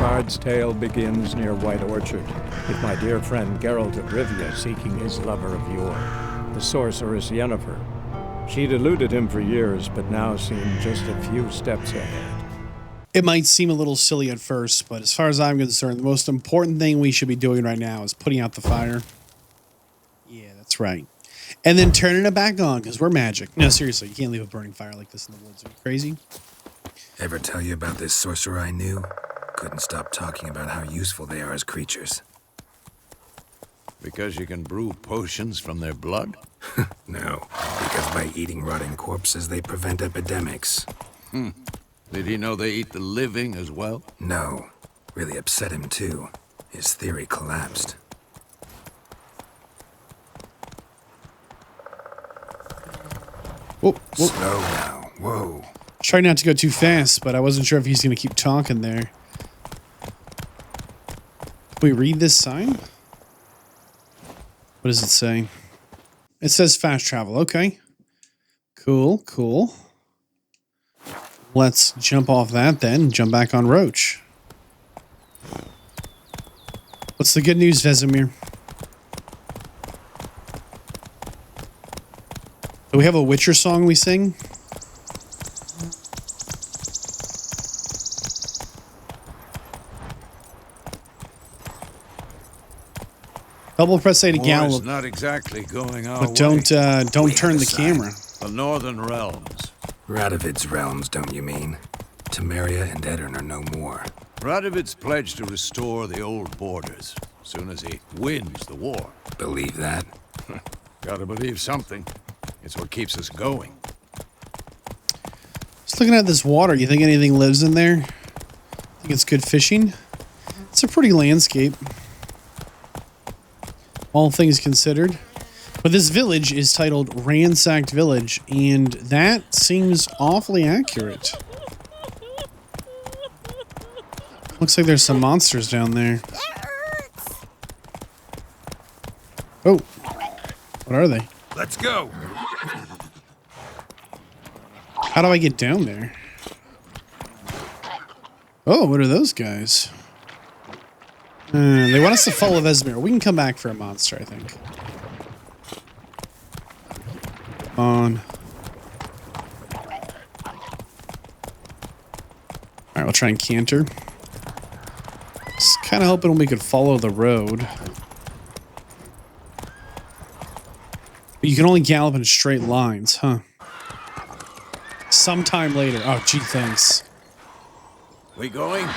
Bard's tale begins near White Orchard, with my dear friend Geralt of Rivia seeking his lover of yore, the sorceress Yennefer. She'd eluded him for years, but now seemed just a few steps ahead. It might seem a little silly at first, but as far as I'm concerned, the most important thing we should be doing right now is putting out the fire. Yeah, that's right. And then turning it back on, because we're magic. No, seriously, you can't leave a burning fire like this in the woods. Are you crazy? Ever tell you about this sorcerer I knew? Couldn't stop talking about how useful they are as creatures. Because you can brew potions from their blood? No, because by eating rotting corpses, they prevent epidemics. Did he know they eat the living as well? No. Really upset him, too. His theory collapsed. Whoa, whoa. Slow now. Whoa. Try not to go too fast, but I wasn't sure if he's going to keep talking there. Can we read this sign? What does it say? It says fast travel. Okay. Cool, cool. Let's jump off that then and jump back on Roach. What's the good news, Vesemir? Do we have a Witcher song we sing? Double press A to gallop. Not exactly going our But way. don't turn the camera. The Northern Realms. Radovid's realms, don't you mean? Temeria and Edirn are no more. Radovid's pledged to restore the old borders as soon as he wins the war. Believe that? Gotta believe something. It's what keeps us going. Just looking at this water, you think anything lives in there? Think it's good fishing? It's a pretty landscape. All things considered. But this village is titled Ransacked Village, and that seems awfully accurate. Looks like there's some monsters down there. Oh. What are they? Let's go. How do I get down there? Oh, what are those guys? They want us to follow Vesemir. We can come back for a monster, I think. On. Alright, we'll try and canter. Just kind of hoping we could follow the road. But you can only gallop in straight lines, huh? Sometime later. Oh, gee, thanks. We going?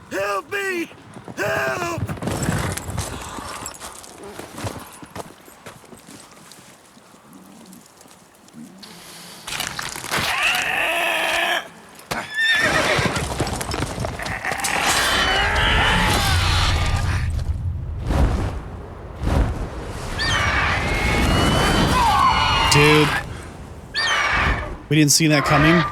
Help me! Help! Dude. We didn't see that coming.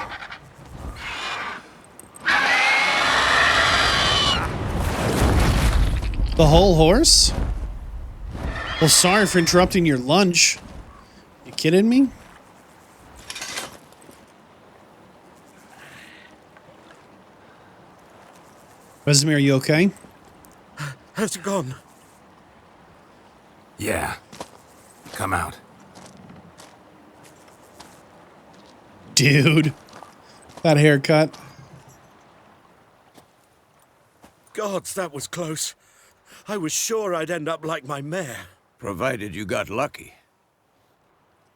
The whole horse? Well, sorry for interrupting your lunch. You kidding me? Vesemir, are you okay? How's it gone? Yeah. Come out. Dude. That haircut. Gods, that was close. I was sure I'd end up like my mare. Provided you got lucky.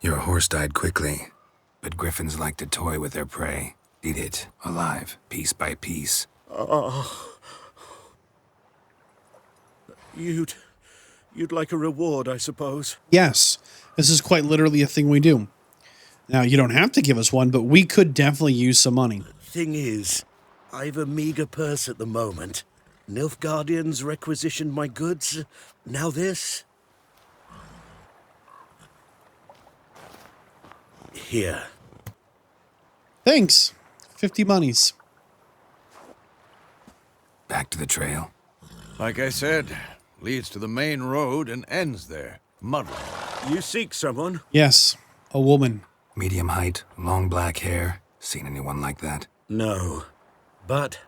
Your horse died quickly, but griffins like to toy with their prey. Eat it alive, piece by piece. Oh. You'd like a reward, I suppose. Yes. This is quite literally a thing we do. Now, you don't have to give us one, but we could definitely use some money. Thing is, I've a meager purse at the moment. Nilfgaardians requisitioned my goods. Now this. Here. Thanks. 50 monies. Back to the trail. Like I said, leads to the main road and ends there. Muddled. You seek someone? Yes. A woman. Medium height, long black hair. Seen anyone like that? No. But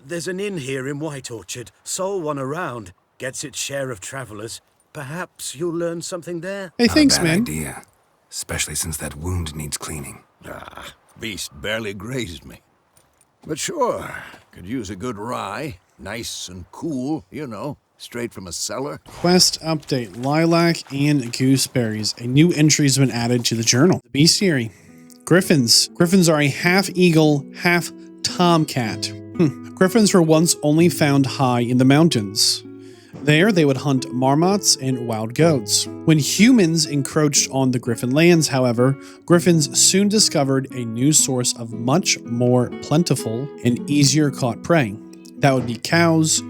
there's an inn here in White Orchard. Sole one around. Gets its share of travelers. Perhaps you'll learn something there? Hey, Not thanks, a bad man. idea. Especially since that wound needs cleaning. Ah, beast barely grazed me. But sure, could use a good rye. Nice and cool, you know, straight from a cellar. Quest update, Lilac and Gooseberries. A new entry has been added to the journal. The bestiary. Griffins. Griffins are a half eagle, half tomcat. Griffins were once only found high in the mountains. There, they would hunt marmots and wild goats. When humans encroached on the Griffin lands, however, Griffins soon discovered a new source of much more plentiful and easier caught prey. That would be cows,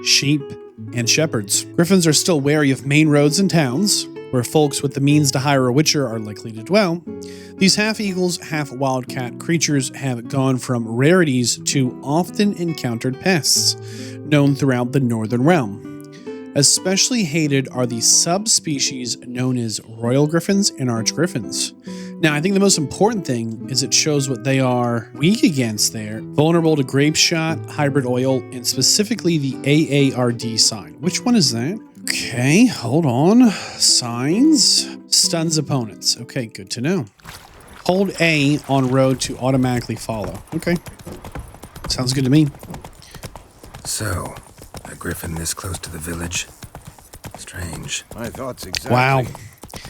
sheep, and shepherds. Griffins are still wary of main roads and towns, where folks with the means to hire a witcher are likely to dwell. These half-eagles, half-wildcat creatures have gone from rarities to often encountered pests, known throughout the Northern Realm. Especially hated are the subspecies known as royal griffins and arch griffins. Now, I think the most important thing is it shows what they are weak against there. Vulnerable to grape shot, hybrid oil, and specifically the AARD sign. Which one is that? Okay, hold on. Signs. Stuns opponents. Okay, good to know. Hold A on road to automatically follow. Okay. Sounds good to me. So, a griffin this close to the village? Strange. My thoughts exactly. Wow.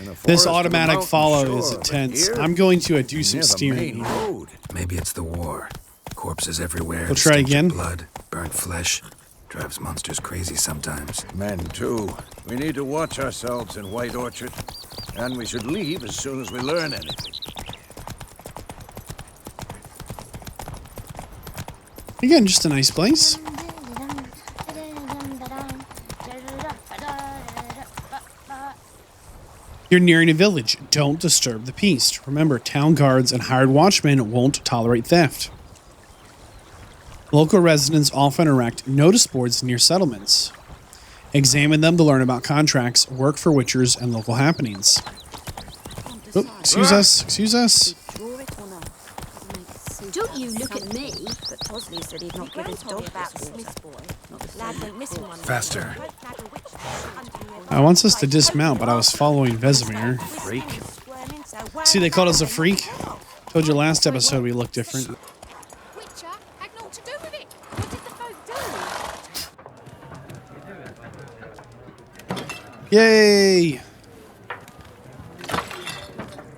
In a This forest of automatic mountain follow is shore, but intense. here, I'm going to do some near the steering. main road. Maybe it's the war. Corpses everywhere. We'll the try stench of again. Blood, burnt flesh. Drives monsters crazy sometimes. Men, too. We need to watch ourselves in White Orchard. And we should leave as soon as we learn anything. Again, just a nice place. You're nearing a village. Don't disturb the peace. Remember, town guards and hired watchmen won't tolerate theft. Local residents often erect notice boards near settlements. Examine them to learn about contracts, work for witchers, and local happenings. Oh, excuse us. Excuse us. Don't you look at me. But Tosley said he'd not give his dog about the Smith's boy. Lad went missing one. Faster. I wants us to dismount, but I was following Vesemir. Freak. See, they called us a freak. Told you last episode we looked different. Witcher had naught to do with it. What did the folk do? Yay!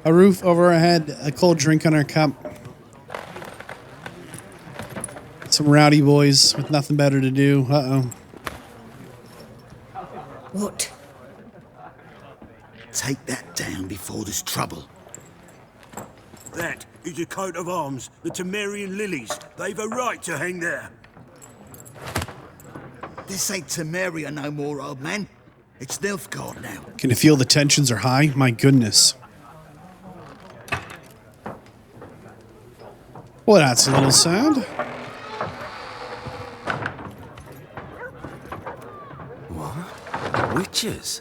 A roof over our head, a cold drink on our cup. Some rowdy boys with nothing better to do. Uh-oh. What? Take that down before there's trouble. That is a coat of arms, the Temerian lilies. They've a right to hang there. This ain't Temeria no more, old man. It's Nilfgaard now. Can you feel the tensions are high? My goodness. Well, that's a little sad. Witches?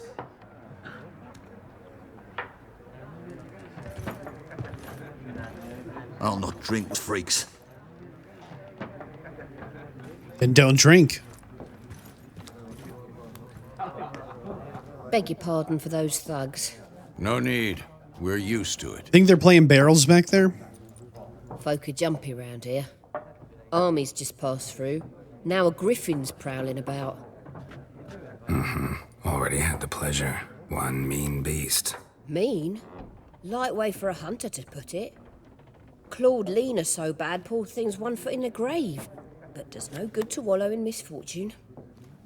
I'll not drink with freaks. Then don't drink. Beg your pardon for those thugs. No need. We're used to it. Think they're playing barrels back there? Folk are jumpy round here. Armies just passed through. Now a griffin's prowling about. Already had the pleasure. One mean beast. Mean? Light way for a hunter to put it. Clawed Lena so bad, poor thing's 1 foot in the grave. But does no good to wallow in misfortune.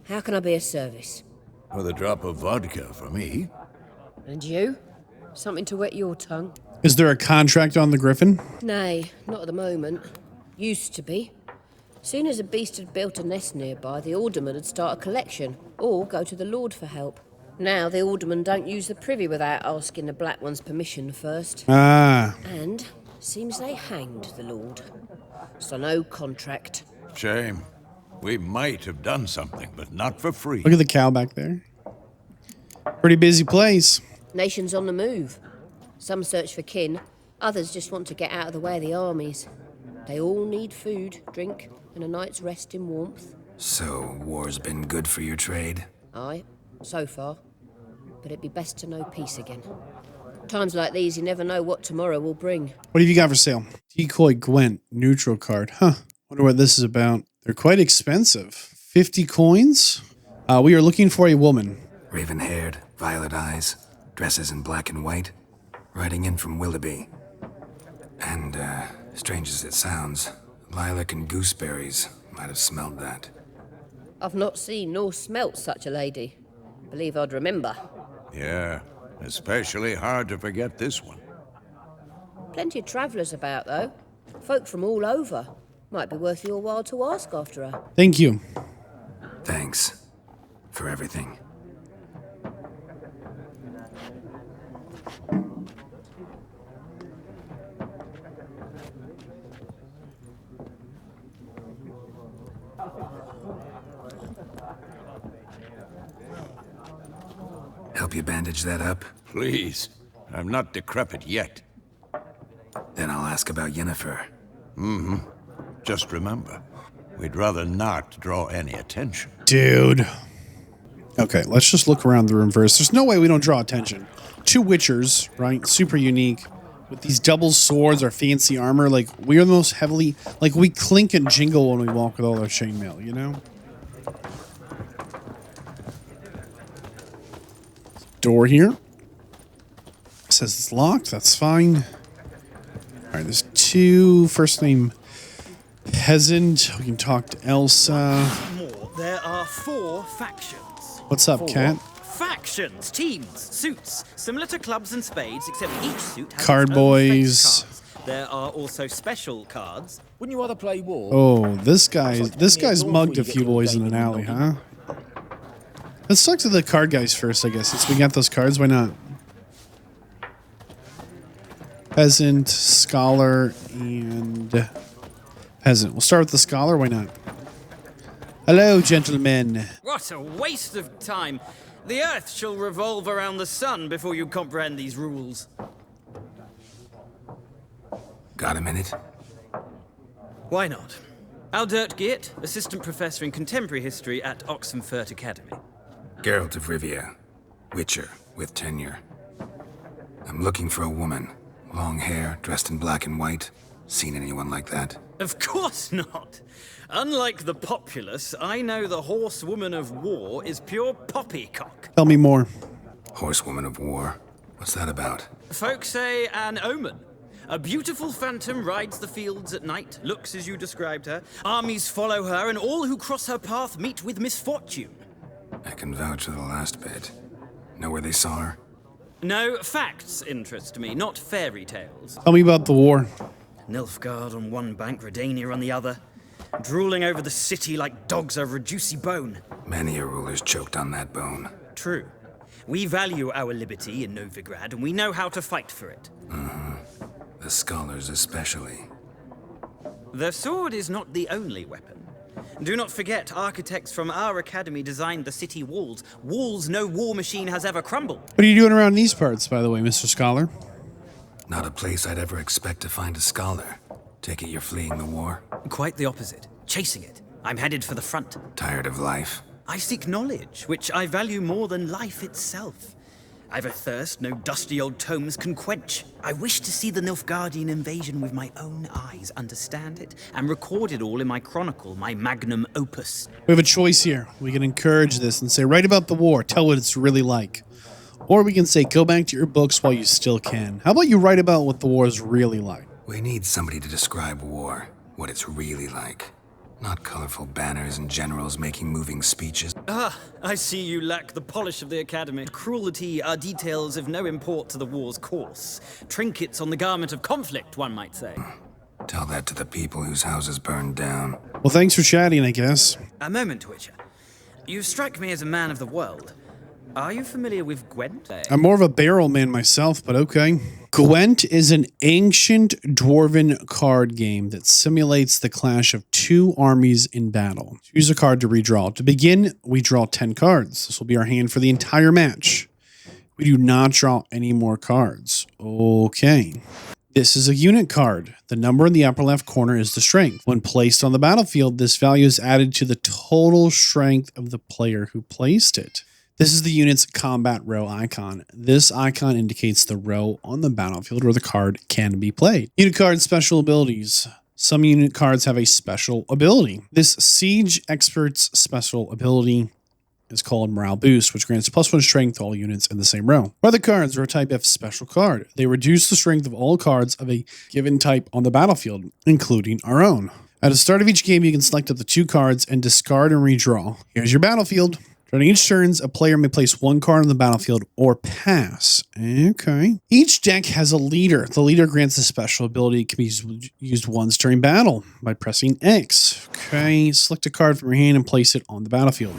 How can I be of service? With a drop of vodka for me. And you? Something to wet your tongue? Is there a contract on the Griffin? Nay, not at the moment. Used to be. Soon as a beast had built a nest nearby, the alderman would start a collection, or go to the lord for help. Now the alderman don't use the privy without asking the black one's permission first. Ah. And seems they hanged the lord. So no contract. Shame. We might have done something, but not for free. Look at the cow back there. Pretty busy place. Nations on the move. Some search for kin, others just want to get out of the way of the armies. They all need food, drink, and a night's rest in warmth. So, war's been good for your trade? Aye, so far. But it'd be best to know peace again. Times like these, you never know what tomorrow will bring. What have you got for sale? Decoy Gwent, neutral card. Huh. Wonder what this is about. They're quite expensive. 50 coins? We are looking for a woman. Raven-haired, violet eyes, dresses in black and white, riding in from Willoughby. And, strange as it sounds, Lilac and Gooseberries might have smelled that. I've not seen nor smelt such a lady. Believe I'd remember. Yeah, especially hard to forget this one. Plenty of travellers about, though. Folk from all over. Might be worth your while to ask after her. Thank you. Thanks for everything. Help you bandage that up? Please, I'm not decrepit yet. Then I'll ask about Yennefer. Just remember, we'd rather not draw any attention. Dude. Okay, let's just look around the room first. There's no way we don't draw attention. 2 Witchers, right? Super unique. With these double swords, our fancy armor. Like, we are the most heavily... Like, we clink and jingle when we walk with all our chainmail, you know? Door here. It says it's locked. That's fine. All right, there's 2. First name Peasant. We can talk to Elsa. More. There are 4 factions. What's up, Cat? Factions, teams, suits, similar to clubs and spades, except each suit has Card its own boys. face cards. There are also special cards. Wouldn't you rather play war? Oh, this guy's mugged a few boys in an alley, huh? Let's talk to the card guys first, I guess. Since we got those cards, why not? Peasant, Scholar, and Peasant. We'll start with the Scholar, why not? Hello, gentlemen. What a waste of time. The Earth shall revolve around the sun before you comprehend these rules. Got a minute? Why not? Aldert Geert, Assistant Professor in Contemporary History at Oxenfurt Academy. Geralt of Rivia, Witcher with tenure. I'm looking for a woman. Long hair, dressed in black and white. Seen anyone like that? Of course not. Unlike the populace, I know the horsewoman of war is pure poppycock. Tell me more. Horsewoman of War. What's that about? Folk say an omen. A beautiful phantom rides the fields at night, looks as you described her. Armies follow her, and all who cross her path meet with misfortune. I can vouch for the last bit. Know where they saw her? No, facts interest me, not fairy tales. Tell me about the war. Nilfgaard on one bank, Redania on the other. Drooling over the city like dogs over a juicy bone. Many a ruler's choked on that bone. True. We value our liberty in Novigrad, and we know how to fight for it. The scholars especially. The sword is not the only weapon. Do not forget, architects from our academy designed the city walls. Walls no war machine has ever crumbled. What are you doing around these parts, by the way, Mr. Scholar? Not a place I'd ever expect to find a scholar. Take it you're fleeing the war? Quite the opposite. Chasing it. I'm headed for the front. Tired of life? I seek knowledge, which I value more than life itself. I've a thirst no dusty old tomes can quench. I wish to see the Nilfgaardian invasion with my own eyes, understand it, and record it all in my chronicle, my magnum opus. We have a choice here. We can encourage this and say, write about the war, tell what it's really like. Or we can say, go back to your books while you still can. How about you write about what the war is really like? We need somebody to describe war, what it's really like. Not colorful banners and generals making moving speeches. Ah, I see you lack the polish of the academy. Cruelty are details of no import to the war's course. Trinkets on the garment of conflict, one might say. Tell that to the people whose houses burned down. Well, thanks for chatting, I guess. A moment, Witcher. You strike me as a man of the world. Are you familiar with Gwent? I'm more of a barrel man myself, but okay. Gwent is an ancient dwarven card game that simulates the clash of 2 armies in battle. Choose a card to redraw. To begin, we draw 10 cards. This will be our hand for the entire match. We do not draw any more cards. Okay. This is a unit card. The number in the upper left corner is the strength. When placed on the battlefield, this value is added to the total strength of the player who placed it. This is the unit's combat row icon. This icon indicates the row on the battlefield where the card can be played. Unit card special abilities. Some unit cards have a special ability. This Siege Expert's special ability is called Morale Boost, which grants +1 strength to all units in the same row. Other cards are a type F special card. They reduce the strength of all cards of a given type on the battlefield, including our own. At the start of each game, you can select up to 2 cards and discard and redraw. Here's your battlefield. During each turn, a player may place 1 card on the battlefield or pass. Okay. Each deck has a leader. The leader grants a special ability. It can be used once during battle by pressing X. Okay. Select a card from your hand and place it on the battlefield.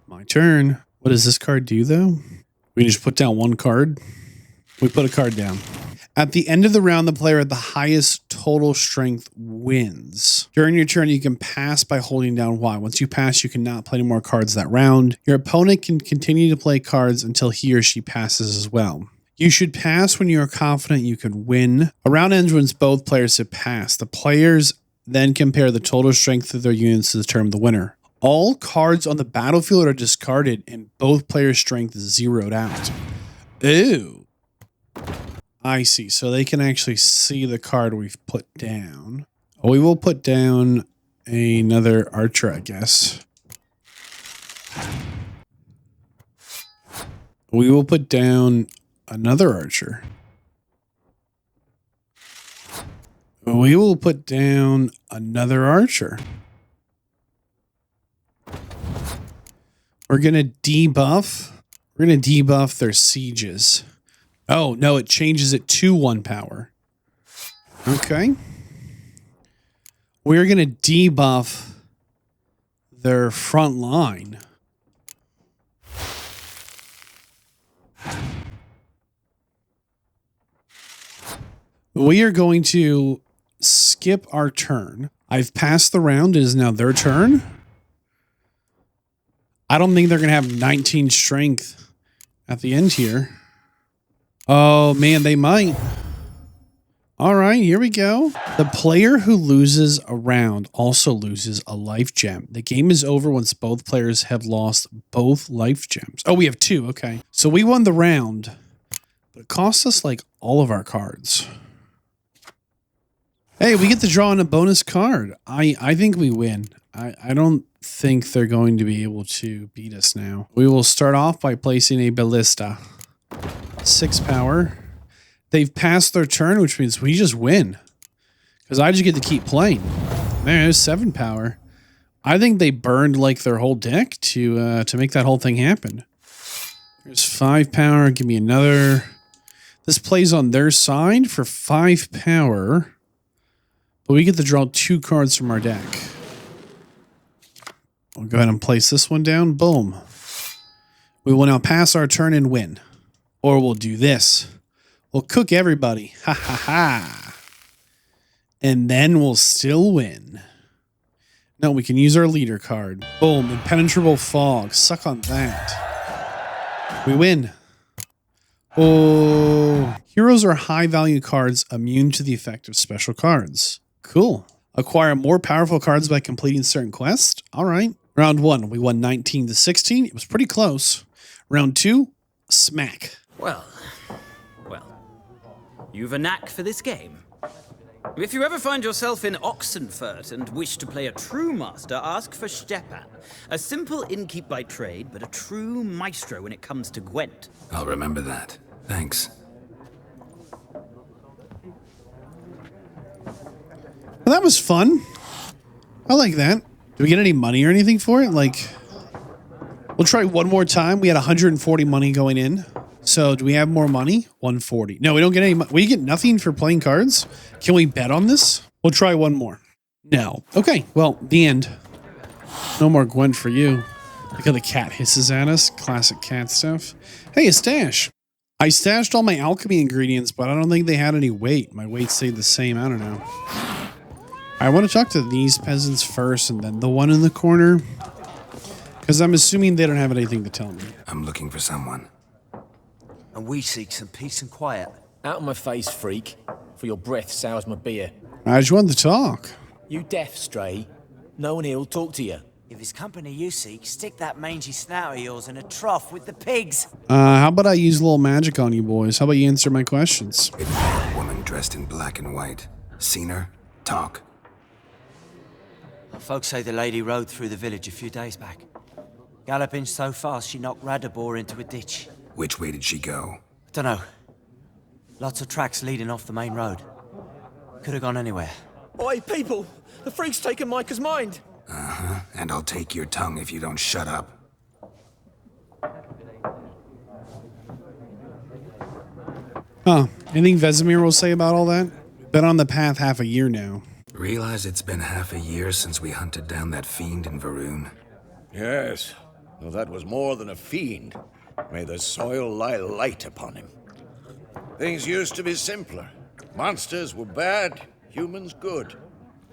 My turn. What does this card do, though? We just put down 1 card. We put a card down. At the end of the round, the player at the highest total strength wins. During your turn, you can pass by holding down Y. Once you pass, you cannot play any more cards that round. Your opponent can continue to play cards until he or she passes as well. You should pass when you are confident you can win. A round ends when both players have passed. The players then compare the total strength of their units to determine the winner. All cards on the battlefield are discarded and both players' strength is zeroed out. Ooh. I see. So they can actually see the card we've put down. We will put down another archer, I guess. We will put down another archer. We will put down another archer. We're going to debuff. We're going to debuff their sieges. Oh, no, it changes it to 1 power. Okay. We're going to debuff their front line. We are going to skip our turn. I've passed the round. It is now their turn. I don't think they're going to have 19 strength at the end here. Oh, man, they might. All right, here we go. The player who loses a round also loses a life gem. The game is over once both players have lost both life gems. Oh, we have 2. Okay. So we won the round, but it cost us like all of our cards. Hey, we get to draw in a bonus card. I think we win. I don't think they're going to be able to beat us now. We will start off by placing a ballista. 6 power. They've passed their turn, which means we just win. Because I just get to keep playing. There's 7 power. I think they burned like their whole deck to make that whole thing happen. There's 5 power. Give me another. This plays on their side for 5 power. But we get to draw 2 cards from our deck. I'll go ahead and place this one down. Boom. We will now pass our turn and win. Or we'll do this. We'll cook everybody. Ha ha ha. And then we'll still win. No, we can use our leader card. Boom. Impenetrable fog. Suck on that. We win. Oh. Heroes are high value cards immune to the effect of special cards. Cool. Acquire more powerful cards by completing certain quests. All right. Round 1, we won 19-16. It was pretty close. Round 2, smack. Well, you've a knack for this game. If you ever find yourself in Oxenfurt and wish to play a true master, ask for Stepan. A simple innkeep by trade, but a true maestro when it comes to Gwent. I'll remember that. Thanks. Well, that was fun. I like that. Do we get any money or anything for it? Like, we'll try one more time. We had 140 money going in. So do we have more money? 140. No, we don't get any money. We get nothing for playing cards. Can we bet on this? We'll try one more. No. Okay. Well, the end. No more Gwent for you. Look how the cat hisses at us. Classic cat stuff. Hey, a stash. I stashed all my alchemy ingredients, but I don't think they had any weight. My weight stayed the same. I don't know. I want to talk to these peasants first and then the one in the corner. Because I'm assuming they don't have anything to tell me. I'm looking for someone. And we seek some peace and quiet. Out of my face, freak. for your breath sours my beer. I just wanted to talk. You deaf, Stray? No one here will talk to you. If it's company you seek, stick that mangy snout of yours in a trough with the pigs. How about I use a little magic on you boys? How about you answer my questions? A woman dressed in black and white. Seen her? Talk. Folks say the lady rode through the village a few days back. Galloping so fast she knocked Radabor into a ditch. Which way did she go? Dunno. Lots of tracks leading off the main road. Could have gone anywhere. Oi, people! The freak's taken Micah's mind! Uh-huh. And I'll take your tongue if you don't shut up. Huh. Anything Vesemir will say about all that? Been on the path half a year now. Realize it's been half a year since we hunted down that fiend in Varun. Yes. Well, that was more than a fiend. May the soil lie light upon him. Things used to be simpler. Monsters were bad, humans good.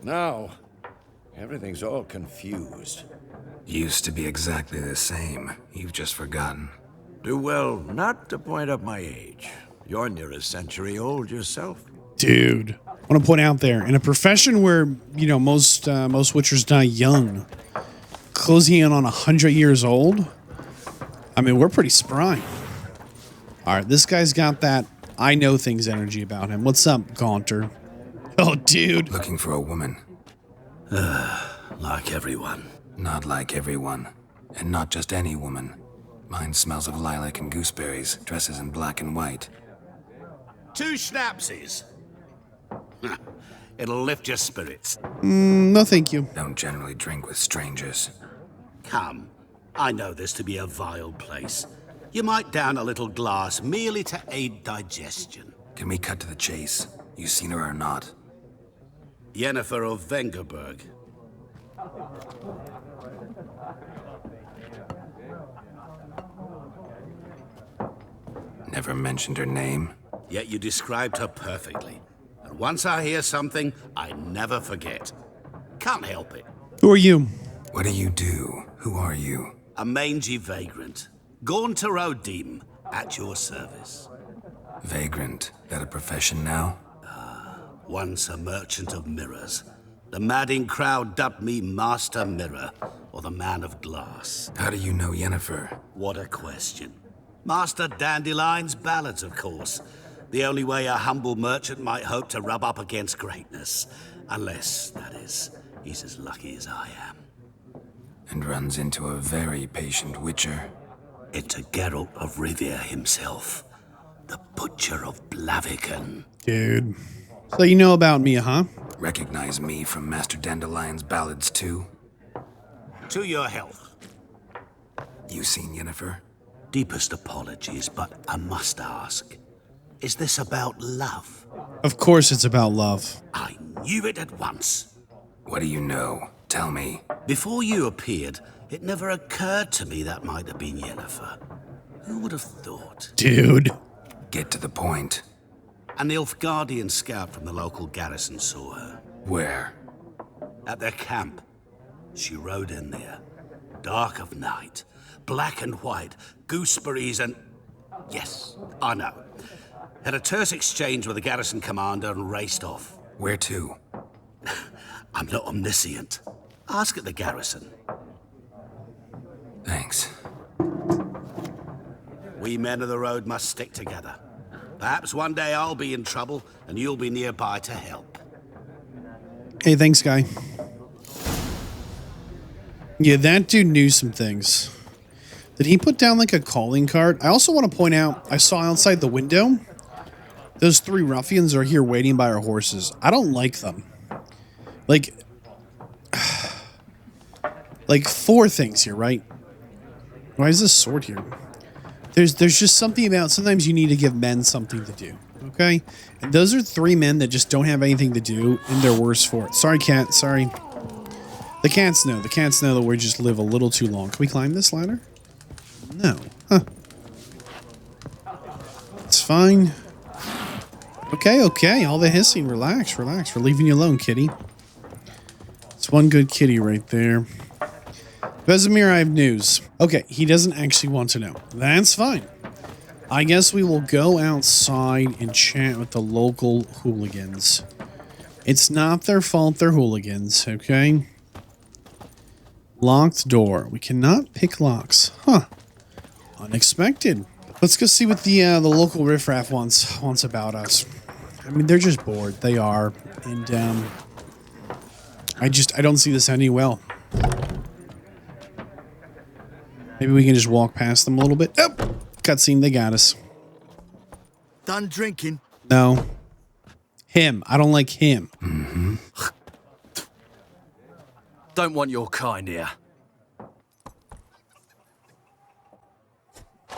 Now, everything's all confused. Used to be exactly the same. You've just forgotten. Do well not to point up my age. You're near a century old yourself. Dude, I want to point out there, in a profession where, you know, most Witchers die young, closing in on 100 years old, I mean, we're pretty spry. All right, this guy's got that I know things energy about him. What's up, Gunter? Oh, dude. Looking for a woman. Like everyone. Not like everyone. And not just any woman. Mine smells of lilac and gooseberries, dresses in black and white. 2 schnapsies. It'll lift your spirits. No, thank you. Don't generally drink with strangers. Come. I know this to be a vile place. You might down a little glass merely to aid digestion. Can we cut to the chase? You seen her or not? Yennefer of Vengerberg. Never mentioned her name. Yet you described her perfectly. And once I hear something, I never forget. Can't help it. Who are you? What do you do? Who are you? A mangy vagrant. Gone to Rowdies, at your service. Vagrant. That a profession now? Once a merchant of mirrors. The madding crowd dubbed me Master Mirror, or the Man of Glass. How do you know Yennefer? What a question. Master Dandelion's ballads, of course. The only way a humble merchant might hope to rub up against greatness. Unless, that is, he's as lucky as I am. And runs into a very patient witcher. Into Geralt of Rivia himself. The Butcher of Blaviken. Dude. So you know about me, huh? Recognize me from Master Dandelion's ballads, too? To your health. You seen Yennefer? Deepest apologies, but I must ask. Is this about love? Of course it's about love. I knew it at once. What do you know? Tell me. Before you appeared, it never occurred to me that might have been Yennefer. Who would have thought? Dude. Get to the point. An Nilfgaardian scout from the local garrison saw her. Where? At their camp. She rode in there. Dark of night. Black and white. Gooseberries and... Yes, I know. Had a terse exchange with the garrison commander and raced off. Where to? I'm not omniscient. Ask at the garrison. Thanks. We men of the road must stick together. Perhaps one day I'll be in trouble and you'll be nearby to help. Hey, thanks, guy. Yeah, that dude knew some things. Did he put down like a calling card? I also want to point out, I saw outside the window, those 3 ruffians are here waiting by our horses. I don't like them. Like 4 things here, right? Why is this sword here? There's just something about, sometimes you need to give men something to do, okay? And those are 3 men that just don't have anything to do, and they're worse for it. Sorry, cat, sorry. The cats know. The cats know that we just live a little too long. Can we climb this ladder? No. Huh. It's fine. Okay. All the hissing. Relax. We're leaving you alone, kitty. It's one good kitty right there. Vesemir, I have news. Okay, he doesn't actually want to know. That's fine. I guess we will go outside and chat with the local hooligans. It's not their fault they're hooligans, okay? Locked door. We cannot pick locks. Huh. Unexpected. Let's go see what the local riffraff wants about us. I mean, they're just bored. They are. And I don't see this ending well. Maybe we can just walk past them a little bit. Oh! Cutscene, they got us. Done drinking? No. Him. I don't like him. Mm-hmm. Don't want your kind here.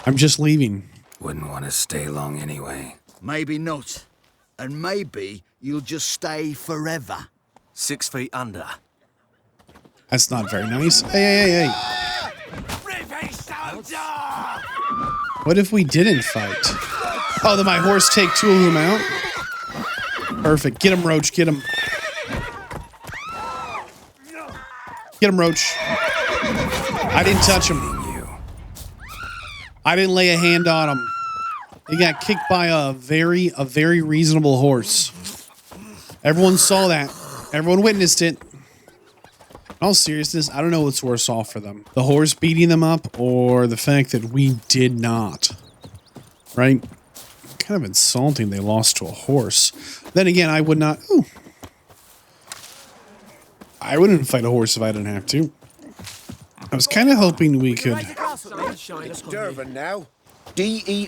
I'm just leaving. Wouldn't want to stay long anyway. Maybe not. And maybe you'll just stay forever. 6 feet under. That's not very nice. Hey. What if we didn't fight? Oh, then my horse take 2 of them out? Perfect. Get him, Roach. Get him. Get him, Roach. I didn't touch him. I didn't lay a hand on him. He got kicked by a very reasonable horse. Everyone saw that. Everyone witnessed it. In all seriousness, I don't know what's worse off for them. The horse beating them up or the fact that we did not. Right? Kind of insulting they lost to a horse. Then again, I would not... Ooh. I wouldn't fight a horse if I didn't have to. I was kind of hoping we could... It's Dervan now. D-E-R-V-A-N.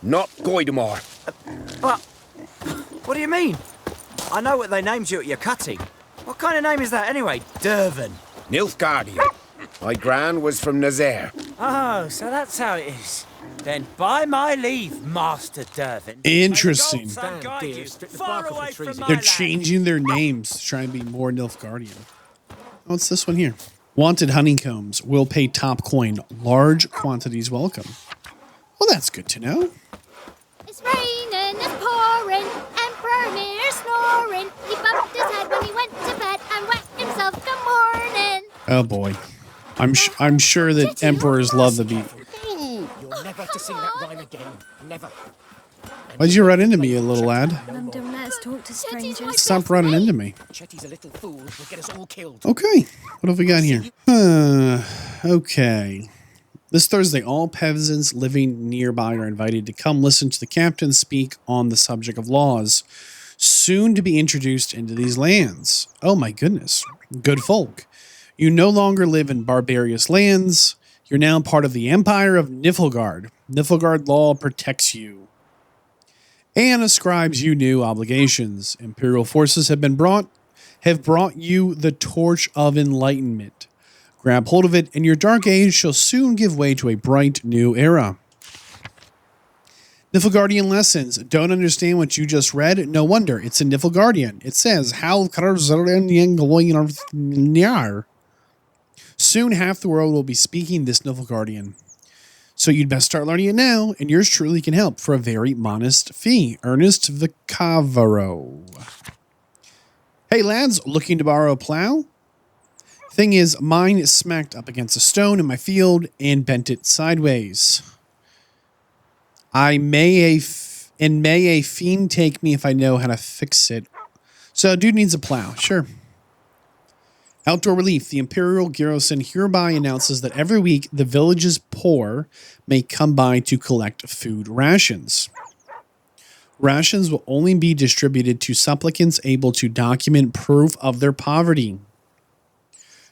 Not Goidemar. But... What do you mean? I know what they named you at your cutting. What kind of name is that anyway? Dervan. Nilfgaardian. My gran was from Nazaire. Oh, so that's how it is. Then by my leave, Master Dervan. Interesting. They're They're changing their names to try and be more Nilfgaardian. What's this one here? Wanted honeycombs. Will pay top coin. Large quantities welcome. Well, that's good to know. It's raining, it's pouring, Emperor near snoring. He bumped his head when he went to bed and whacked himself good morning. Oh boy. I'm sure that emperors love the beat. You're never to sing that rhyme again. Never. Why'd you run into me, you little lad? Don't let us talk to strangers. Stop running into me. Chetty's a little fool. He'll get us all killed. Okay. What have we got here? Okay. This Thursday, all peasants living nearby are invited to come listen to the captain speak on the subject of laws soon to be introduced into these lands. Oh my goodness. Good folk. You no longer live in barbarous lands. You're now part of the Empire of Niflgaard. Niflgaard law protects you and ascribes you new obligations. Imperial forces have brought you the torch of enlightenment. Grab hold of it, and your dark age shall soon give way to a bright new era. Niflgaardian lessons. Don't understand what you just read? No wonder. It's in Niflgaardian. It says, how soon half the world will be speaking this Niflgaardian. So you'd best start learning it now, and yours truly can help for a very modest fee. Ernest Vicavaro. Hey lads, looking to borrow a plow? Thing is, mine is smacked up against a stone in my field and bent it sideways. May a fiend take me if I know how to fix it. So, dude needs a plow. Sure. Outdoor relief. The Imperial Garrison hereby announces that every week the village's poor may come by to collect food rations. Rations will only be distributed to supplicants able to document proof of their poverty.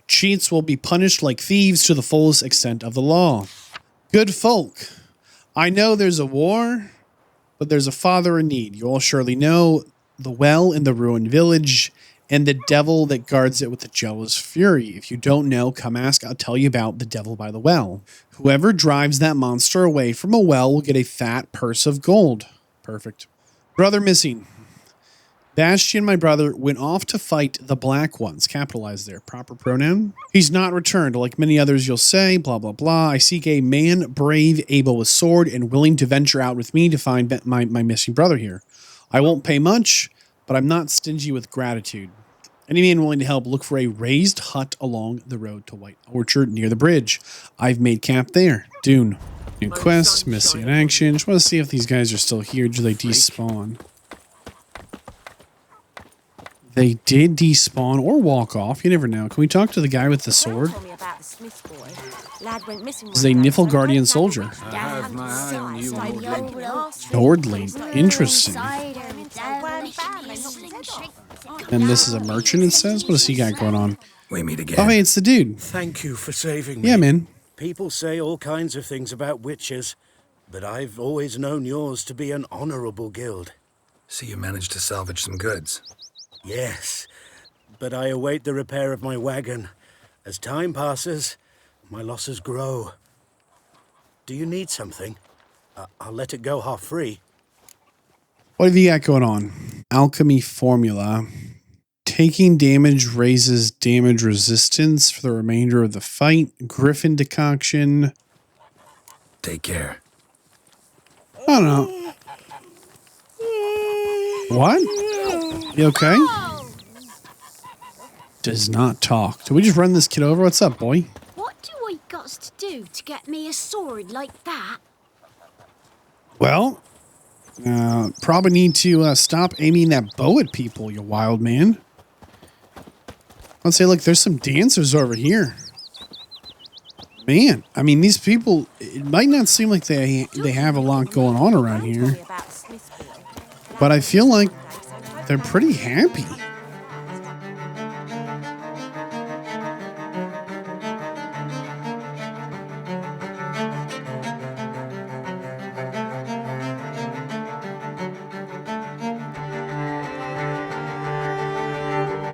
Cheats will be punished like thieves to the fullest extent of the law. Good folk. I know there's a war, but there's a father in need. You all surely know the well in the ruined village and the devil that guards it with a jealous fury. If you don't know, come ask. I'll tell you about the devil by the well. Whoever drives that monster away from a well will get a fat purse of gold. Perfect. Brother missing. Bastion, my brother, went off to fight the black ones. Capitalized there. Proper pronoun. He's not returned. Like many others you'll say, blah, blah, blah. I seek a man brave, able with sword, and willing to venture out with me to find my missing brother here. I won't pay much, but I'm not stingy with gratitude. Any man willing to help, look for a raised hut along the road to White Orchard near the bridge. I've made camp there. Dune. New quest, Missy in action. Just want to see if these guys are still here. Do they despawn? They did despawn or walk off. You never know. Can we talk to the guy with the sword? He's a Niflgaardian soldier. Nordling. Interesting. And this is a merchant, it says? What does he got going on? We meet again. Oh, hey, it's the dude. Thank you for saving me. Yeah, man. People say all kinds of things about witches, but I've always known yours to be an honorable guild. So you managed to salvage some goods? Yes, but I await the repair of my wagon. As time passes, my losses grow. Do you need something? I'll let it go half-free. What have you got going on? Alchemy formula. Taking damage raises damage resistance for the remainder of the fight. Griffin decoction. Take care. I don't know. What? You okay? Does not talk. Did we just run this kid over? What's up, boy? What do I got to do to get me a sword like that? Well, probably need to stop aiming that bow at people, you wild man. Let's say, look, there's some dancers over here. Man, I mean, these people, it might not seem like they have a lot going on around here. But I feel like they're pretty happy.